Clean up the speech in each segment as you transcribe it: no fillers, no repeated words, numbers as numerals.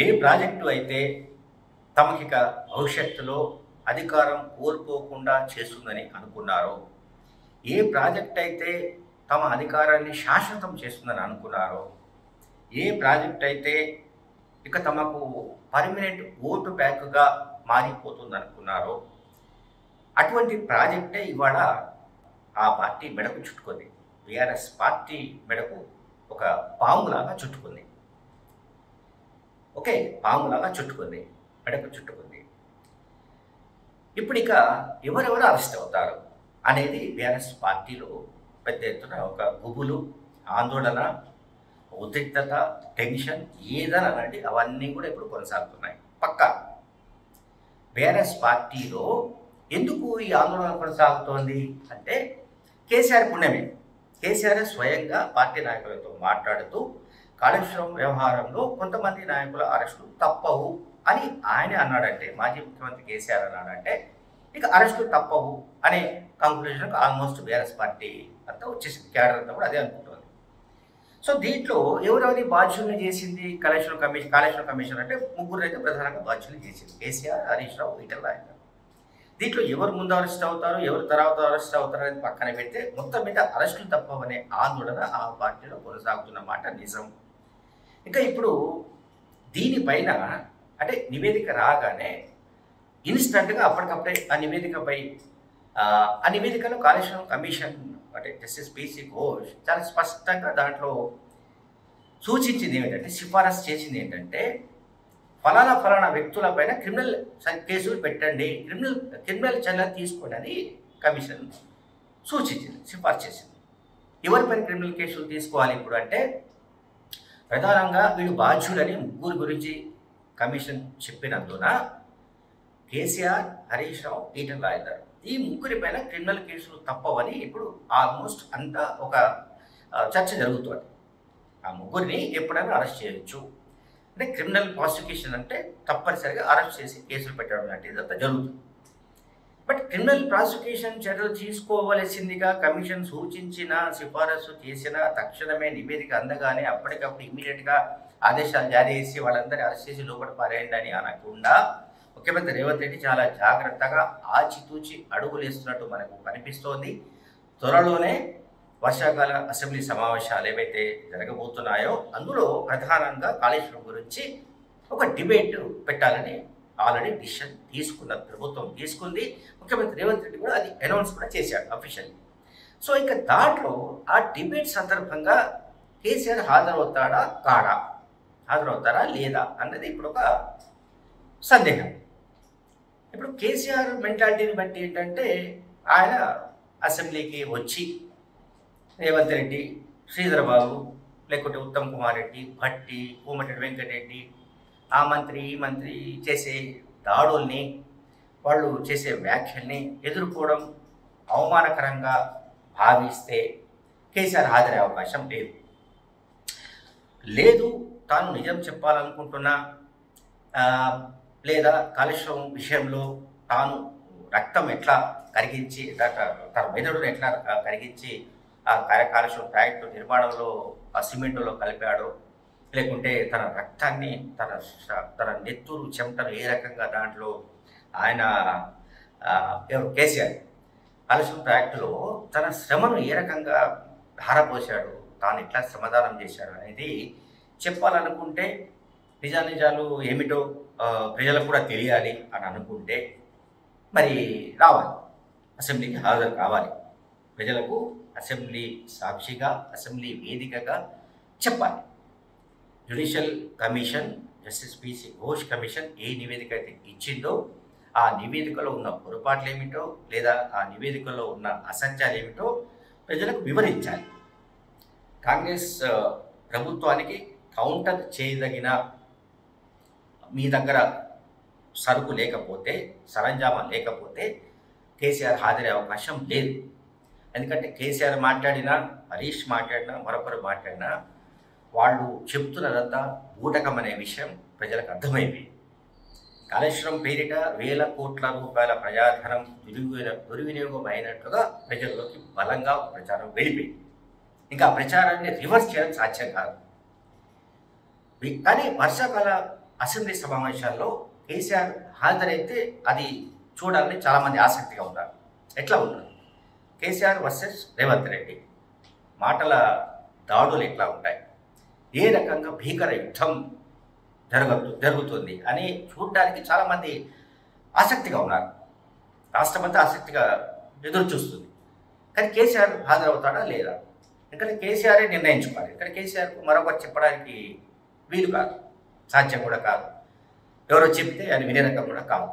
ఏ project అయితే తమకిక భవిష్యత్తులో అధికారం కోల్పోకుండా చేస్తుందని అనుకున్నారో, ఏ ప్రాజెక్ట్ అయితే తమ అధికారాన్ని శాశ్వతం చేస్తుందని అనుకున్నారో, ఏ ప్రాజెక్ట్ అయితే ఇక తమకు పర్మనెంట్ ఓటు బ్యాంకుగా మారిపోతుంది అనుకున్నారో, అటువంటి ప్రాజెక్టే ఇవాళ ఆ పార్టీ మెడకు చుట్టుకుంది. బీఆర్ఎస్ పార్టీ మెడకు ఒక పాములాగా చుట్టుకుంది. ఓకే, పాములాగా చుట్టుకుంది, మెడకు చుట్టుకుంది. ఇప్పుడు ఇక ఎవరెవరు అరెస్ట్ అవుతారు అనేది బీఆర్ఎస్ పార్టీలో పెద్ద ఎత్తున ఒక గుబులు, ఆందోళన, ఉద్రిక్తత, టెన్షన్ ఏదైనా అనండి అవన్నీ కూడా ఇప్పుడు కొనసాగుతున్నాయి. పక్కా బీఆర్ఎస్ పార్టీలో ఎందుకు ఈ ఆందోళన కొనసాగుతోంది అంటే కేసీఆర్ పుణ్యమే. కేసీఆర్ స్వయంగా పార్టీ నాయకులతో మాట్లాడుతూ కాళేశ్వరం వ్యవహారంలో కొంతమంది నాయకుల అరెస్టులు తప్పవు అని ఆయనే అన్నాడంటే, మాజీ ముఖ్యమంత్రి కేసీఆర్ అన్నాడంటే ఇక అరెస్టులు తప్పవు అనే కంక్లూజన్కి ఆల్మోస్ట్ బీఆర్ఎస్ పార్టీ అంతా వచ్చేసింది. క్యాడర్ అంతా కూడా అదే అనుకుంటుంది. సో దీంట్లో ఎవరెవరి బాధ్యుల్ని చేసింది కాళేశ్వరం కమిషన్ అంటే ముగ్గురు అయితే ప్రధానంగా బాధ్యుల్ని చేసింది: కేసీఆర్, హరీష్ రావు, ఈటెల రాజేందర్. దీంట్లో ఎవరు ముందు అరెస్ట్ అవుతారు, ఎవరు తర్వాత అరెస్ట్ అవుతారు అనేది పక్కన పెడితే మొత్తం మీద అరెస్టులు తప్పవనే ఆందోళన ఆ పార్టీలో కొనసాగుతున్న మాట నిజం. ఇంకా ఇప్పుడు దీనిపైన అంటే నివేదిక రాగానే ఇన్స్టంట్గా అప్పటికప్పుడే ఆ నివేదికలో కాళేశ్వరం కమిషన్ అంటే జస్టిస్ పిసి ఘోష్ చాలా స్పష్టంగా దాంట్లో సూచించింది ఏమిటంటే, సిఫారసు చేసింది ఏంటంటే, ఫలానా వ్యక్తులపైన క్రిమినల్ కేసులు పెట్టండి, క్రిమినల్ చర్యలు తీసుకోండి అని కమిషన్ సూచించింది, సిఫార్సు చేసింది. ఎవరిపైన క్రిమినల్ కేసులు తీసుకోవాలి ఇప్పుడు అంటే, ప్రధానంగా వీళ్ళు బాధ్యులని ముగ్గురు గురించి కమిషన్ చెప్పినందున కేసీఆర్, హరీష్ రావు, ఈటెల రాజేందర్ ఈ ముగ్గురి పైన క్రిమినల్ కేసులు తప్పవని ఇప్పుడు ఆల్మోస్ట్ అంతా ఒక చర్చ జరుగుతుంది. ఆ ముగ్గురిని ఎప్పుడైనా అరెస్ట్ చేయొచ్చు అంటే, క్రిమినల్ ప్రాసిక్యూషన్ అంటే తప్పనిసరిగా అరెస్ట్ చేసి కేసులు పెట్టడం లాంటిది ఇదంతా జరుగుతుంది. బట్ క్రిమినల్ ప్రాసిక్యూషన్ చర్యలు తీసుకోవలసిందిగా కమిషన్ సూచించిన, సిఫారసు చేసిన తక్షణమే నివేదిక అందగానే అప్పటికప్పుడు ఇమీడియట్గా ఆదేశాలు జారీ చేసి వాళ్ళందరినీ అరెస్ట్ చేసి లోపల పారేయండి అని అనకుండా ముఖ్యమంత్రి రేవంత్ రెడ్డి చాలా జాగ్రత్తగా ఆచితూచి అడుగులేస్తున్నట్టు మనకు కనిపిస్తోంది. త్వరలోనే వర్షాకాల అసెంబ్లీ సమావేశాలు ఏవైతే జరగబోతున్నాయో అందులో ప్రధానంగా కాళేశ్వరం గురించి ఒక డిబేట్ పెట్టాలని ఆల్రెడీ డిసిషన్ ప్రభుత్వం తీసుకుంది. ముఖ్యమంత్రి రేవంత్ రెడ్డి కూడా అది అనౌన్స్ కూడా చేశాడు అఫీషియల్లీ. సో ఇక దాంట్లో ఆ డిబేట్ సందర్భంగా కేసీఆర్ హాజరవుతారా లేదా అన్నది ఇప్పుడు ఒక సందేహం. ఇప్పుడు కేసీఆర్ మెంటాలిటీని బట్టి ఏంటంటే, ఆయన అసెంబ్లీకి వచ్చి రేవంత్ రెడ్డి, శ్రీధర్ బాబు, లేకుంటే ఉత్తమ్ కుమార్ రెడ్డి, భట్టి, కోమటిరెడ్డి వెంకటరెడ్డి, ఆ మంత్రి ఈ మంత్రి చేసే దాడుల్ని, వాళ్ళు చేసే వ్యాఖ్యల్ని ఎదుర్కోవడం అవమానకరంగా భావిస్తే కేసీఆర్ హాజరయ్యే అవకాశం లేదు. తాను నిజం చెప్పాలనుకుంటున్నా, లేదా కాళేశ్వరం విషయంలో తాను రక్తం ఎట్లా కరిగించి, తన మెదడును ఎట్లా కరిగించి ఆ కాళేశ్వరం ప్రాజెక్టు నిర్మాణంలో ఆ సిమెంటులో కలిపాడో, లేకుంటే తన రక్తాన్ని, తన నెత్తురు చెమటను ఏ రకంగా దాంట్లో ఆయన కేసీఆర్ కాళేశ్వరం ప్రాజెక్టులో తన శ్రమను ఏ రకంగా ధారపోశాడు, తాను ఎట్లా శ్రమదానం చేశాడు అనేది చెప్పాలనుకుంటే, నిజాలు ఏమిటో ప్రజలకు కూడా తెలియాలి అని అనుకుంటే మరి రావాలి, అసెంబ్లీకి హాజరు కావాలి. ప్రజలకు అసెంబ్లీ సాక్షిగా, అసెంబ్లీ వేదికగా చెప్పాలి. Judicial commission, justice PC Ghosh commission ఏ నివేదిక అయితే ఇచ్చిందో ఆ నివేదికలో ఉన్న పొరపాట్లు ఏమిటో, లేదా ఆ నివేదికలో ఉన్న అసత్యాలు ఏమిటో ప్రజలకు వివరించాలి. కాంగ్రెస్ ప్రభుత్వానికి కౌంటర్ చేయదగిన మీ దగ్గర సరుకు లేకపోతే, సరంజామా లేకపోతే కేసీఆర్ హాజరయ్యే అవకాశం లేదు. ఎందుకంటే కేసీఆర్ మాట్లాడినా, హరీష్ మాట్లాడినా, మరొకరు మాట్లాడినా వాళ్ళు చెప్తున్నదంతా బూటకం అనే విషయం ప్రజలకు అర్థమైపోయింది. కాళేశ్వరం పేరిట వేల కోట్ల రూపాయల ప్రజాధనం దుర్వినియోగం అయినట్లుగా ప్రజల్లోకి బలంగా ప్రచారం వెళ్ళిపోయింది. ఇంకా ప్రచారాన్ని రివర్స్ చేయడం సాధ్యం కాదు. కానీ వర్షాకాల అసెంబ్లీ సమావేశాల్లో కేసీఆర్ హాజరైతే అది చూడాలని చాలామంది ఆసక్తిగా ఉన్నారు. ఎట్లా ఉంటుంది కేసీఆర్ వర్సెస్ రేవంత్ రెడ్డి మాటల దాడులు ఎట్లా ఉంటాయి, ఏ రకంగా భీకర యుద్ధం జరుగుతుంది అని చూడడానికి చాలామంది ఆసక్తిగా ఉన్నారు. రాష్ట్రమంతా ఆసక్తిగా ఎదురు చూస్తుంది. కానీ కేసీఆర్ హాజరవుతాడా లేదా? ఇక్కడ కేసీఆరే నిర్ణయించుకోవాలి. ఇక్కడ కేసీఆర్కు మరొకరు చెప్పడానికి వీలు కాదు, సాధ్యం కూడా కాదు. ఎవరో చెప్తే అది వినే రకం కూడా కాదు.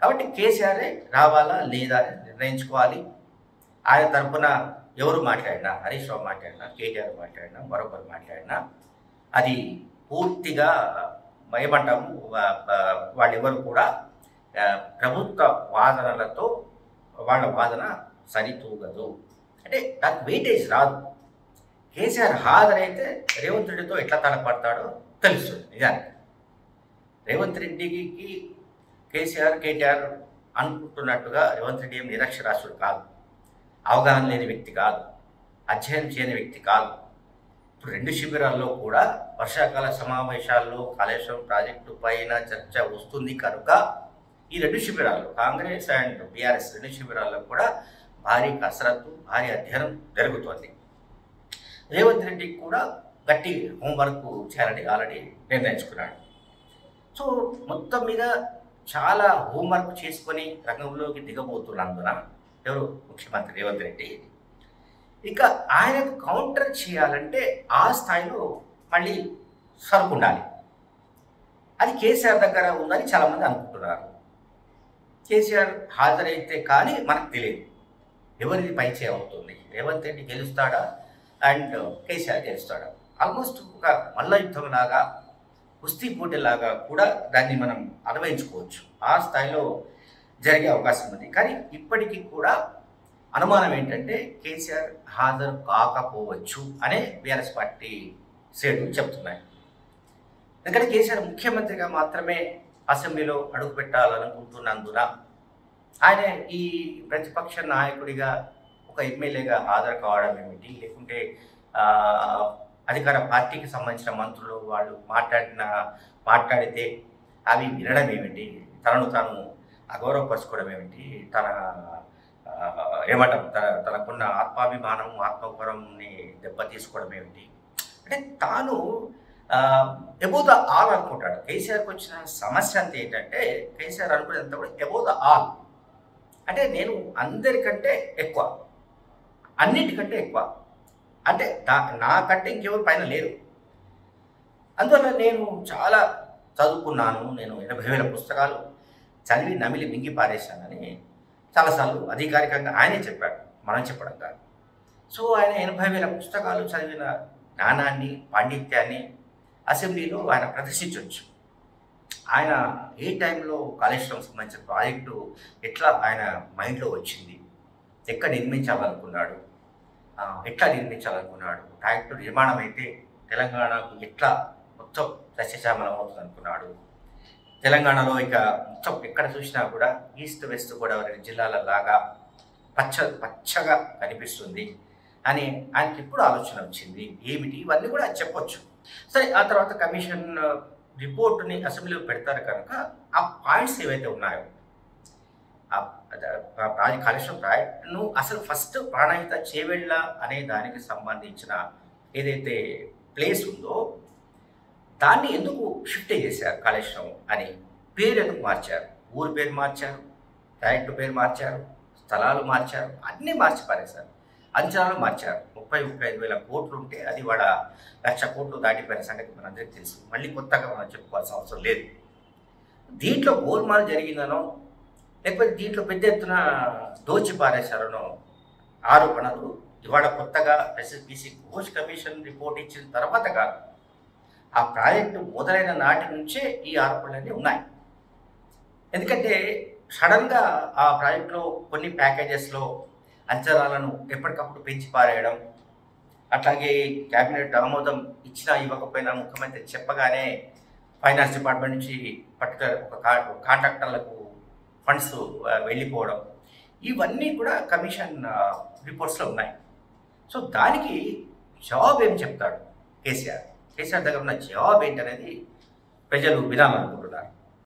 కాబట్టి కేసీఆరే రావాలా లేదా అని నిర్ణయించుకోవాలి. ఆయన తరఫున ఎవరు మాట్లాడినా, హరీష్ రావు మాట్లాడినా, కేటీఆర్ మాట్లాడినా, మరొకరు మాట్లాడినా అది పూర్తిగా ఏమంటాము, వాళ్ళెవరు కూడా ప్రభుత్వ వాదనలతో వాళ్ళ వాదన సరితూగదు. అంటే దానికి వెయిటేజ్ రాదు. కేసీఆర్ హాజరైతే రేవంత్ రెడ్డితో ఎట్లా తలపడతాడో తెలుస్తుంది. నిజానికి రేవంత్ రెడ్డికి కేసీఆర్ కేటీఆర్ అనుకుంటున్నట్టుగా రేవంత్ రెడ్డి ఏం నిరక్షరాస్యుడు కాదు, అవగాహన లేని వ్యక్తి కాదు, అధ్యయనం చేయని వ్యక్తి కాదు. ఇప్పుడు 2 శిబిరాల్లో కూడా వర్షాకాల సమావేశాల్లో కాళేశ్వరం ప్రాజెక్టు పైన చర్చ వస్తుంది కనుక ఈ 2 శిబిరాల్లో కాంగ్రెస్ అండ్ బీఆర్ఎస్ 2 శిబిరాల్లో కూడా భారీ కసరత్తు, భారీ అధ్యయనం జరుగుతోంది. రేవంత్ రెడ్డికి కూడా గట్టి హోంవర్క్ చేయాలని ఆల్రెడీ నిర్ణయించుకున్నాడు. సో మొత్తం మీద చాలా హోంవర్క్ చేసుకొని రంగంలోకి దిగబోతున్నందున ఎవరు ముఖ్యమంత్రి రేవంత్ రెడ్డి ఇక ఆయనకు కౌంటర్ చేయాలంటే ఆ స్థాయిలో మళ్ళీ సరుకు ఉండాలి. అది కేసీఆర్ దగ్గర ఉందని చాలామంది అనుకుంటున్నారు. కేసీఆర్ హాజరైతే కానీ మనకు తెలియదు ఎవరిది పైచే అవుతుంది. రేవంత్ రెడ్డి గెలుస్తాడా అండ్ కేసీఆర్ గెలుస్తాడా? ఆల్మోస్ట్ ఒక మల్ల యుద్ధం లాగా, కుస్తీ పోటీలాగా కూడా దాన్ని మనం అన్వయించుకోవచ్చు. ఆ స్థాయిలో జరిగే అవకాశం ఉంది. కానీ ఇప్పటికీ కూడా అనుమానం ఏంటంటే కేసీఆర్ హాజరు కాకపోవచ్చు అనే బీఆర్ఎస్ పార్టీ శ్రేణులు చెప్తున్నాయి. ఎందుకంటే కేసీఆర్ ముఖ్యమంత్రిగా మాత్రమే అసెంబ్లీలో అడుగుపెట్టాలనుకుంటున్నందున ఆయన ఈ ప్రతిపక్ష నాయకుడిగా ఒక ఎమ్మెల్యేగా హాజరు కావడం ఏమిటి, లేకుంటే అధికార పార్టీకి సంబంధించిన మంత్రులు వాళ్ళు మాట్లాడితే అవి వినడం ఏమిటి, తనను తాను అగౌరవపరచుకోవడం ఏమిటి, తనకున్న ఆత్మాభిమానం, ఆత్మగౌరవంని దెబ్బతీసుకోవడం ఏమిటి అంటే తాను ఎబో ద ఆల్ అనుకుంటాడు. కేసీఆర్కి వచ్చిన సమస్య అంతా ఏంటంటే కేసీఆర్ అనుకునేంత కూడా ఎబో ద ఆల్ అంటే నేను అందరికంటే ఎక్కువ, అన్నిటికంటే ఎక్కువ, అంటే నాకంటే ఇంకెవరు పైన లేరు. అందువల్ల నేను చాలా చదువుకున్నాను, నేను 80,000 పుస్తకాలు చదివి నమిలి మింగి పారేశానని చాలాసార్లు అధికారికంగా ఆయనే చెప్పాడు, మనం చెప్పడం కాదు. సో ఆయన 80,000 పుస్తకాలు చదివిన జ్ఞానాన్ని, పాండిత్యాన్ని అసెంబ్లీలో ఆయన ప్రదర్శించవచ్చు. ఆయన ఏ టైంలో కాళేశ్వరం సంబంధించిన ప్రాజెక్టు ఎట్లా ఆయన మైండ్లో వచ్చింది, ఎక్కడ నిర్మించాలనుకున్నాడు, ప్రాజెక్టు నిర్మాణం అయితే తెలంగాణకు ఎట్లా మొత్తం సస్యశ్యామలం అవుతుంది అనుకున్నాడు. తెలంగాణలో ఇక మొత్తం ఎక్కడ చూసినా కూడా ఈస్ట్ వెస్ట్ గోదావరి జిల్లాల లాగా పచ్చగా కనిపిస్తుంది అని ఆయనకి ఎప్పుడు ఆలోచన వచ్చింది ఏమిటి, ఇవన్నీ కూడా చెప్పొచ్చు. సరే, ఆ తర్వాత కమిషన్ రిపోర్టుని అసెంబ్లీలో పెడతారు కనుక ఆ పాయింట్స్ ఏవైతే ఉన్నాయో కాళేశ్వరం ప్రాజెక్టును అసలు ఫస్ట్ ప్రాణహిత చేవెళ్ళ అనే దానికి సంబంధించిన ఏదైతే ప్లేస్ ఉందో దాన్ని ఎందుకు షిఫ్ట్ చేశారు కాళేశ్వరం అని, పేరు ఎందుకు మార్చారు, ఊరు పేరు మార్చారు, ప్రాజెక్టు పేరు మార్చారు, స్థలాలు మార్చారు, అన్నీ మార్చి పారేశారు, అంచనాలు మార్చారు. 30-35 కోట్లు ఉంటే అది 1,00,000 కోట్లు దాటిపోయిన సంగతి మనందరికీ తెలుసు. మళ్ళీ కొత్తగా మనం చెప్పుకోవాల్సిన అవసరం లేదు. దీంట్లో గోల్మాల్ జరిగిందనో లేకపోతే దీంట్లో పెద్ద ఎత్తున దోచి పారేశారనో ఆరోపణలు ఇవాళ కొత్తగా ఎస్ఎస్బీసీ ఘోష్ కమిషన్ రిపోర్ట్ ఇచ్చిన తర్వాత కాదు, ఆ ప్రాజెక్టు మొదలైన నాటి నుంచే ఈ ఆరోపణలన్నీ ఉన్నాయి. ఎందుకంటే సడన్గా ఆ ప్రాజెక్టులో కొన్ని ప్యాకేజెస్లో అంచనాలను ఎప్పటికప్పుడు పెంచి పారేయడం, అట్లాగే క్యాబినెట్ ఆమోదం ఇచ్చినా ఇవ్వకపోయినా ముఖ్యమంత్రి చెప్పగానే ఫైనాన్స్ డిపార్ట్మెంట్ నుంచి పర్టికులర్ ఒక కాంట్రాక్టర్లకు ఫండ్స్ వెళ్ళిపోవడం, ఇవన్నీ కూడా కమిషన్ రిపోర్ట్స్లో ఉన్నాయి. సో దానికి జవాబు ఏం చెప్తాడు కేసీఆర్ దగ్గర ఉన్న జవాబు ఏంటనేది ప్రజలు వినాలనుకుంటున్నారు.